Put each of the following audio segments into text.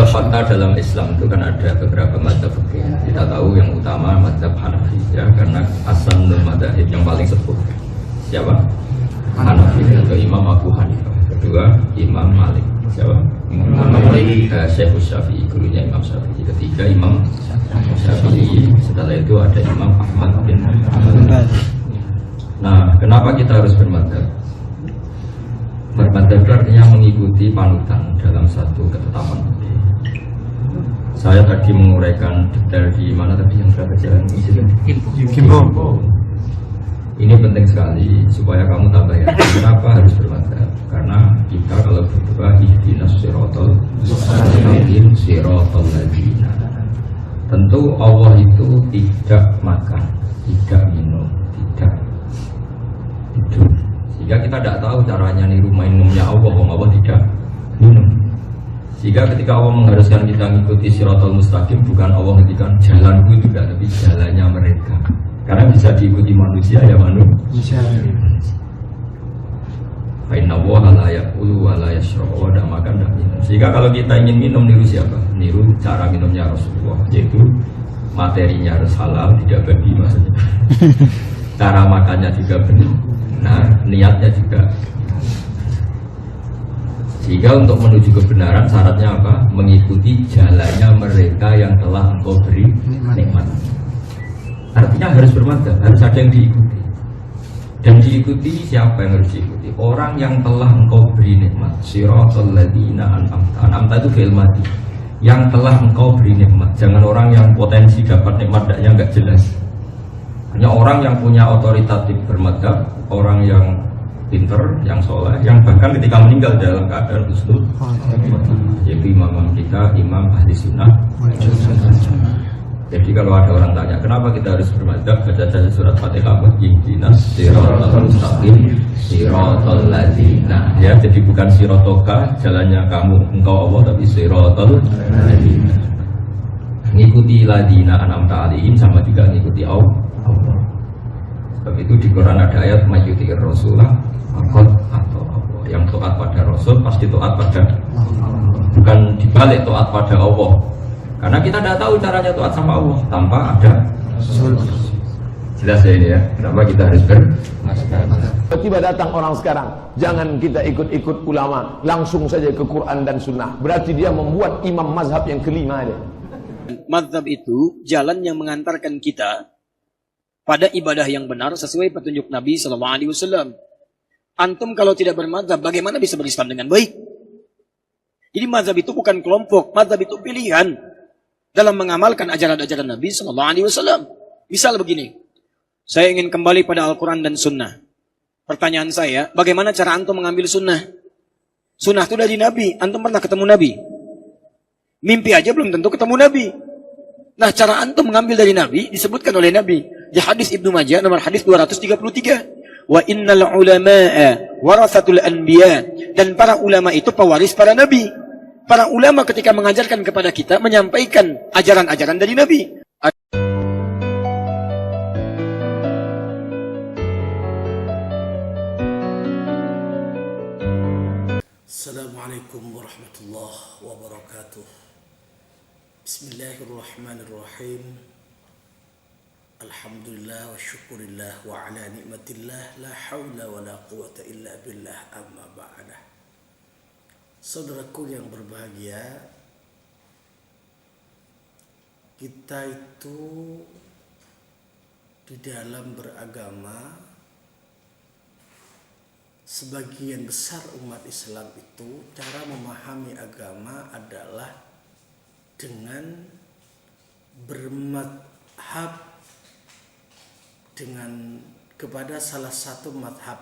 fakta dalam Islam itu kan ada beberapa mazhab fikih. Kita tahu yang utama mazhab Hanafi ya, karena asal mazhab yang paling sepuh siapa? Hanafi atau Imam Abu Hanifah. Kedua Imam Malik. Siapa? Imam Malik. Syekh Syafi'i, gurunya Imam Syafi'i. Ketiga Imam Syafi'i. Setelah itu ada Imam Ahmad bin Hanbal. Nah, kenapa kita harus bermadzhab? Bermadzhab itu artinya mengikuti panutan dalam satu ketetapan. Saya tadi menguraikan detail di mana tadi yang sudah berjalan Kimbo. Ini penting sekali supaya kamu tambah yakin. Kenapa harus bermadzhab? Karena kita kalau berdoa ihdinas siratal mustaqim siratal ladzina. Tentu Allah itu tidak makan, tidak minum, tidak tidur. Sehingga kita tidak tahu caranya niru minumnya Allah, Allah tidak minum. Sehingga ketika Allah mengharuskan kita mengikuti siratal mustaqim, bukan Allah menghentikan jalanku juga, tapi jalannya mereka. Karena bisa diikuti manusia ya manusia. Fa inna Allaha la yaqulu wa la yashrabu wa la makan dan minum. Sehingga kalau kita ingin minum niru siapa? Niru cara minumnya Rasulullah, yaitu materinya harus halal, tidak babi maksudnya. Cara makannya juga benar. Nah, niatnya juga. Sehingga untuk menuju kebenaran syaratnya apa? Mengikuti jalannya mereka yang telah engkau beri nikmat. Artinya harus bermadzhab, harus ada yang diikuti. Dan diikuti siapa yang harus diikuti? Orang yang telah engkau beri nikmat. Siratal ladzina an'amta itu fi'il madhi. Yang telah engkau beri nikmat. Jangan orang yang potensi dapat nikmatnya enggak jelas. Hanya orang yang punya otoritatif bermadzhab, orang yang pinter, yang soleh, yang bahkan ketika meninggal dalam keadaan husnul, yaitu imam kita, imam ahli sunnah. Jadi kalau ada orang tanya, kenapa kita harus bermadzhab, baca saja surat Fatihah, ihdinas siratal mustaqim siratal ladzina. Ya, jadi bukan siratoka, jalannya kamu, engkau Allah, tapi siratal ladzina. Ngikuti ladzina an'amta alaihim sama juga ngikuti Allah. Sebab itu di Quran ada ayat mayyuti'ir rasulah faqad atau Allah. Yang taat pada Rasul pasti taat pada Allah. Bukan dibalik taat pada Allah. Karena kita tidak tahu caranya taat sama Allah tanpa ada Rasul. Jelas ya ini ya. Kenapa kita harus Tiba datang orang sekarang, jangan kita ikut-ikut ulama, langsung saja ke Quran dan Sunnah. Berarti dia membuat imam mazhab yang kelima dia. Mazhab itu jalan yang mengantarkan kita pada ibadah yang benar sesuai petunjuk Nabi SAW. Antum kalau tidak bermadzhab, bagaimana bisa berislam dengan baik? Jadi mazhab itu bukan kelompok, mazhab itu pilihan dalam mengamalkan ajaran-ajaran Nabi SAW. Misal begini, saya ingin kembali pada Al-Quran dan Sunnah. Pertanyaan saya, bagaimana cara antum mengambil Sunnah? Sunnah itu dari Nabi, antum pernah ketemu Nabi? Mimpi aja belum tentu ketemu Nabi. Nah, cara antum mengambil dari Nabi disebutkan oleh Nabi di hadis Ibnu Majah nomor hadis 233. Wa innal ulama'a warathatul anbiya, dan para ulama itu pewaris para nabi. Para ulama ketika mengajarkan kepada kita menyampaikan ajaran-ajaran dari Nabi. Assalamualaikum warahmatullahi wabarakatuh. Bismillahirrahmanirrahim. Alhamdulillah wa syukurillah wa ala nikmatillah, la hawla wa la quwata illa billah, amma ba'dah. Saudaraku yang berbahagia, kita itu di dalam beragama, sebagian besar umat Islam itu cara memahami agama adalah dengan bermadhab dengan kepada salah satu madhab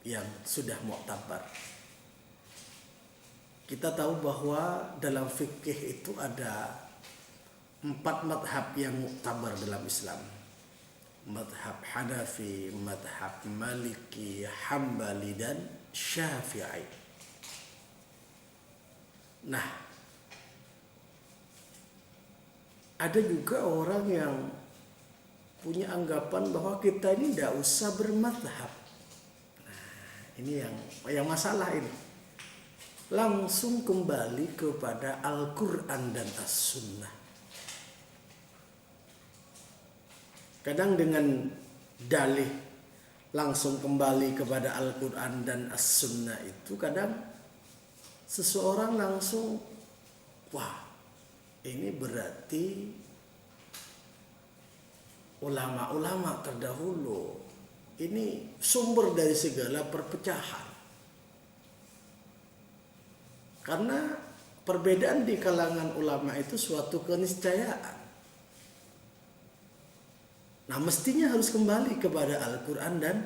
yang sudah mu'tabar. Kita tahu bahwa dalam fikih itu ada 4 madhab yang mu'tabar dalam Islam. Madhab Hanafi, madhab Maliki, Hambali, dan Syafi'i. Nah, ada juga orang yang punya anggapan bahwa kita ini tidak usah bermadhab. Nah, ini yang masalah ini. langsung kembali kepada Al-Quran dan As-Sunnah. Kadang dengan dalih langsung kembali kepada Al-Quran dan As-Sunnah itu kadang seseorang langsung, wah ini berarti ulama-ulama terdahulu ini sumber dari segala perpecahan. Karena perbedaan di kalangan ulama itu suatu keniscayaan. Nah, mestinya harus kembali kepada Al-Quran dan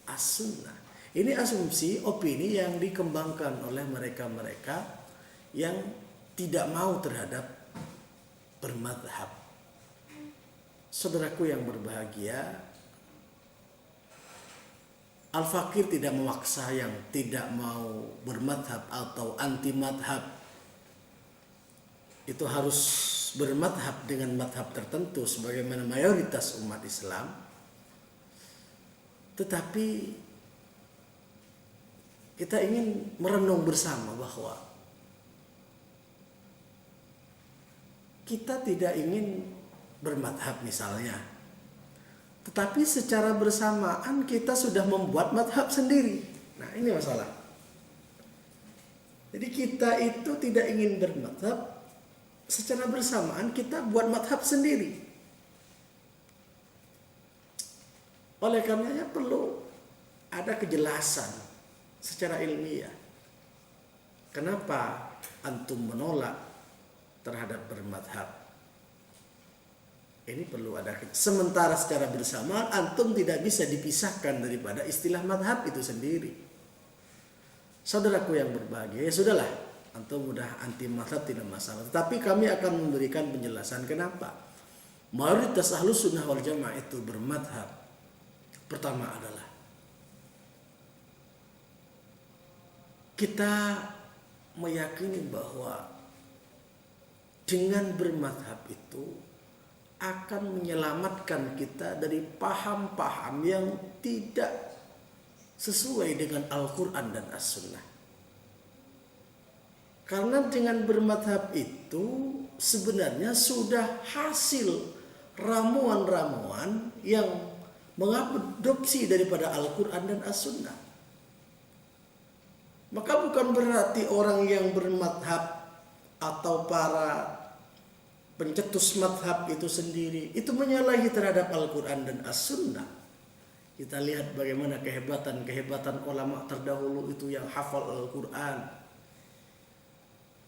As-Sunnah. Ini asumsi, opini yang dikembangkan oleh mereka-mereka yang tidak mau terhadap bermadhab. Saudaraku yang berbahagia, Al-Fakir tidak memaksa yang tidak mau bermadhab atau anti madhab itu harus bermadhab dengan madhab tertentu sebagaimana mayoritas umat Islam. Tetapi kita ingin merenung bersama bahwa kita tidak ingin bermadhab misalnya, tetapi secara bersamaan kita sudah membuat madhab sendiri. Nah, ini masalah. Jadi kita itu tidak ingin bermadhab, secara bersamaan kita buat madhab sendiri. Oleh karenanya perlu ada kejelasan secara ilmiah. Kenapa antum menolak terhadap bermadhab? Ini perlu ada. Sementara secara bersamaan antum tidak bisa dipisahkan daripada istilah madhab itu sendiri. Saudaraku yang berbahagia, ya sudahlah, antum udah anti madhab tidak masalah. Tetapi kami akan memberikan penjelasan kenapa mayoritas Ahlus Sunnah wal Jamaah itu bermadhab. Pertama adalah kita meyakini bahwa dengan bermadhab itu akan menyelamatkan kita dari paham-paham yang tidak sesuai dengan Al-Quran dan As-Sunnah. Karena dengan bermadhab itu sebenarnya sudah hasil ramuan-ramuan yang mengadopsi daripada Al-Quran dan As-Sunnah. Maka bukan berarti orang yang bermadhab atau para pencetus madhab itu sendiri itu menyalahi terhadap Al-Quran dan As-Sunnah. Kita lihat bagaimana kehebatan ulama terdahulu itu yang hafal Al-Quran.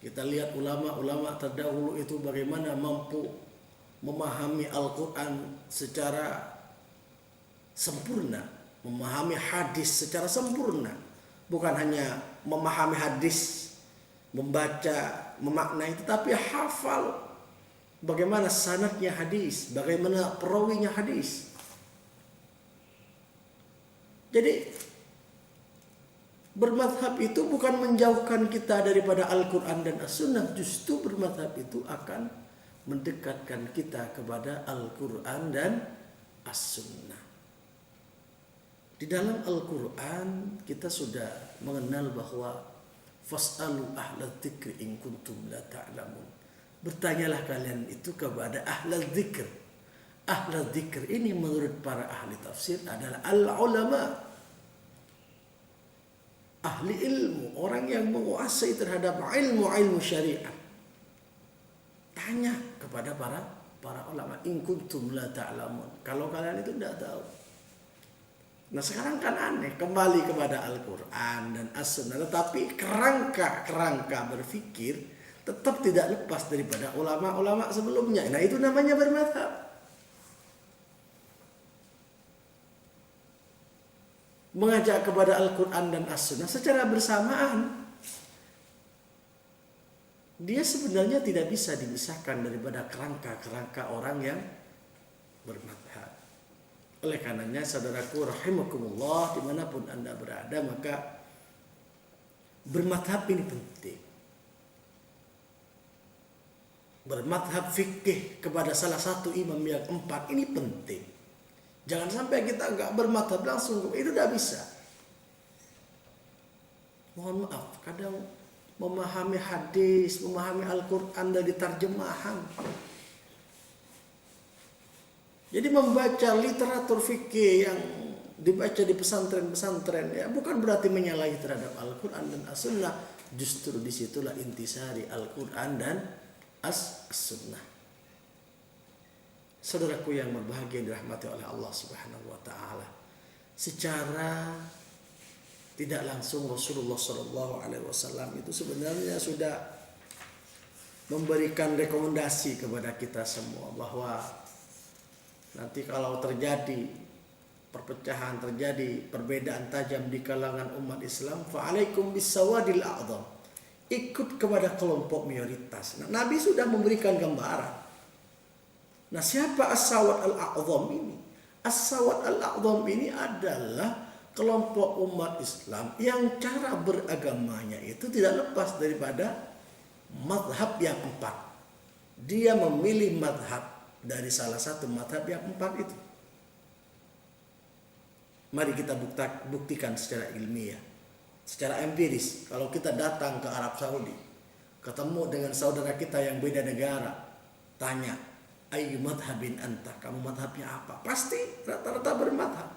Kita lihat ulama-ulama terdahulu itu bagaimana mampu memahami Al-Quran secara sempurna, memahami hadis secara sempurna. Bukan hanya memahami hadis, membaca, memaknai, tetapi hafal bagaimana sanadnya hadis, bagaimana perawinya hadis. Jadi bermadhab itu bukan menjauhkan kita daripada Al-Quran dan As-Sunnah. Justru bermadhab itu akan mendekatkan kita kepada Al-Quran dan As-Sunnah. Di dalam Al-Quran kita sudah mengenal bahwa fas'alu ahla dzikri in kuntum la ta'lamun. Bertanyalah kalian itu kepada ahlul dzikr. Ahlul dzikr ini menurut para ahli tafsir adalah al-ulama. Ahli ilmu, orang yang menguasai terhadap ilmu-ilmu syariat. Tanya kepada para ulama, in kuntum la ta'lamun. Kalau kalian itu tidak tahu. Nah, sekarang kan aneh, kembali kepada Al-Quran dan As-Sunnah, tetapi kerangka berfikir tetap tidak lepas daripada ulama-ulama sebelumnya. Nah, itu namanya bermadhab. Mengajak kepada Al-Quran dan As-Sunnah secara bersamaan. Dia sebenarnya tidak bisa dipisahkan daripada kerangka-kerangka orang yang bermadhab. Oleh karenanya, saudaraku rahimakumullah, dimanapun Anda berada, maka bermadhab ini penting. Bermadhab fikih kepada salah satu imam yang 4 ini penting. Jangan sampai kita enggak bermadhab langsung, itu tidak bisa. Mohon maaf, kadang memahami hadis, memahami Al-Quran dari terjemahan. Jadi membaca literatur fikih yang dibaca di pesantren-pesantren ya bukan berarti menyalahi terhadap Al-Quran dan As-Sunnah. Justru disitulah intisari Al-Quran dan As-Sunnah. Saudaraku yang berbahagia dirahmati oleh Allah Subhanahu wa taala. Secara tidak langsung Rasulullah Shallallahu alaihi wasallam itu sebenarnya sudah memberikan rekomendasi kepada kita semua bahwa nanti kalau terjadi perpecahan, terjadi perbedaan tajam di kalangan umat Islam, fa'alaikum bisawadil a'dham. Ikut kepada kelompok mayoritas. Nah, Nabi sudah memberikan gambaran. Nah, siapa as-sawad al-a'dham ini? As-sawad al-a'dham ini adalah kelompok umat Islam yang cara beragamanya itu tidak lepas daripada mazhab yang 4. Dia memilih mazhab dari salah satu mazhab yang 4 itu. Mari kita buktikan secara ilmiah, secara empiris. Kalau kita datang ke Arab Saudi, ketemu dengan saudara kita yang beda negara, tanya, ayu madhabin anta, kamu madhabnya apa? Pasti rata-rata bermadhab.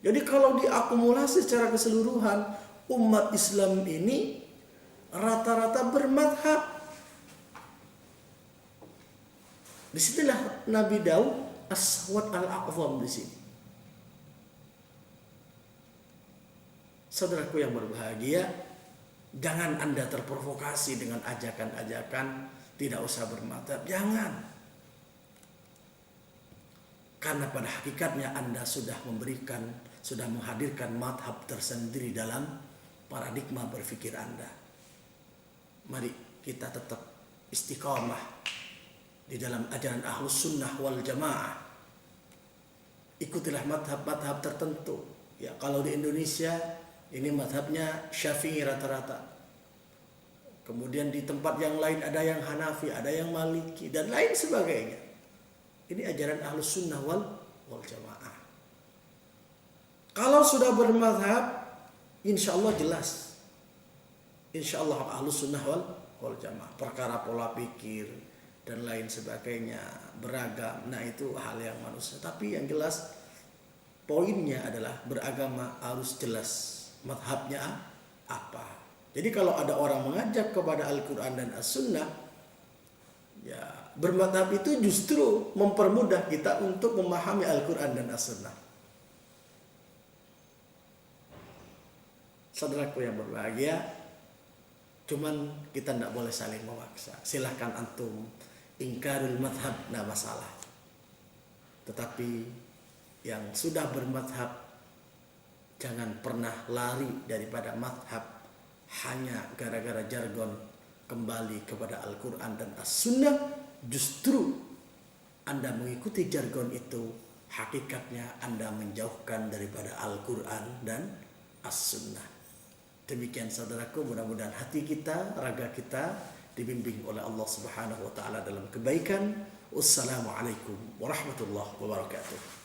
Jadi kalau diakumulasi secara keseluruhan, umat Islam ini rata-rata bermadhab. Disitulah Nabi Daud as-sawad al-a'zam di sini. Saudaraku yang berbahagia, jangan Anda terprovokasi dengan ajakan-ajakan tidak usah bermadhab. Jangan. Karena pada hakikatnya Anda sudah menghadirkan madhab tersendiri dalam paradigma berpikir Anda. Mari kita tetap istiqamah di dalam ajaran Ahlus Sunnah wal Jamaah. Ikutilah madhab-madhab tertentu. Ya, kalau di Indonesia ini madhabnya Syafi'i rata-rata. Kemudian di tempat yang lain ada yang Hanafi, ada yang Maliki dan lain sebagainya. Ini ajaran Ahlus Sunnah wal Jamaah. Kalau sudah bermadhab, insya Allah jelas. Insya Allah Ahlus Sunnah wal Jamaah. Perkara pola pikir dan lain sebagainya beragam. Nah itu hal yang manusia. Tapi yang jelas poinnya adalah beragama harus jelas madhabnya apa. Jadi kalau ada orang mengajak kepada Al-Quran dan As-Sunnah, ya bermadhab itu justru mempermudah kita untuk memahami Al-Quran dan As-Sunnah. Saudaraku yang berbahagia, cuman kita tidak boleh saling memaksa. Silahkan antum ingkarul madhab, tidak masalah. Tetapi yang sudah bermadhab, jangan pernah lari daripada madhab hanya gara-gara jargon kembali kepada Al-Quran dan As-Sunnah. Justru Anda mengikuti jargon itu, hakikatnya Anda menjauhkan daripada Al-Quran dan As-Sunnah. Demikian saudaraku, mudah-mudahan hati kita, raga kita dibimbing oleh Allah Subhanahu wa taala dalam kebaikan. Wassalamualaikum warahmatullahi wabarakatuh.